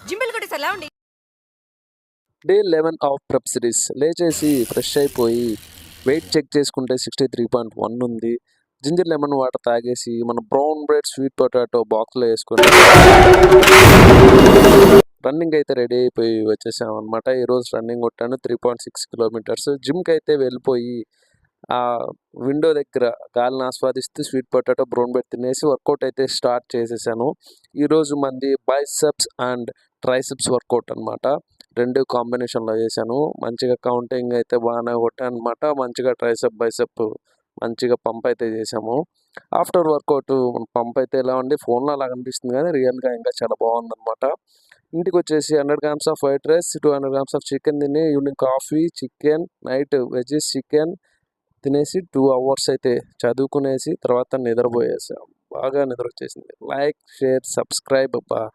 జింబిల్ కొట్టేసారు లేవండి. Day 11 of prep series. లేచేసి ఫ్రెష్ అయిపోయి వెయిట్ చెక్ చేసుకుంటే 63.1 ఉంది. జింజర్ లెమన్ వాటర్ తాగేసి మన బ్రౌన్ బ్రెడ్ స్వీట్ పొటాటో బాక్స్లో వేసుకొని రన్నింగ్ అయితే రెడీ అయిపోయి వచ్చేసాం అనమాట. ఈరోజు రన్నింగ్ కొట్టాను 3.6 కిలోమీటర్స్. జిమ్కి అయితే వెళ్ళిపోయి ఆ విండో దగ్గర గాలిని ఆస్వాదిస్తూ స్వీట్ పొటాటో బ్రౌన్ బ్రెడ్ తినేసి వర్కౌట్ అయితే స్టార్ట్ చేసేసాను. ఈరోజు మంది బైసెప్స్ అండ్ ట్రైసెప్స్ వర్కౌట్ అనమాట. రెండు కాంబినేషన్లో చేశాను. మంచిగా కౌంటింగ్ అయితే బాగానే కొట్టాను అనమాట. మంచిగా ట్రైసెప్ బైసెప్ మంచిగా పంప్ అయితే చేసాము. ఆఫ్టర్ వర్కౌట్ పంప్ అయితే ఎలా ఉండి ఫోన్లో అలా కనిపిస్తుంది కానీ రియల్గా ఇంకా చాలా బాగుందన్నమాట. ఇంటికి వచ్చేసి 100 grams of white rice, 200 grams of chicken తిని evening coffee, chicken, night veggies chicken తినేసి 2 అవర్స్ అయితే చదువుకునేసి తర్వాత నిద్రపోయేసాం. బాగా నిద్ర వచ్చేసింది. లైక్, షేర్, సబ్స్క్రైబ్ అబ్బా.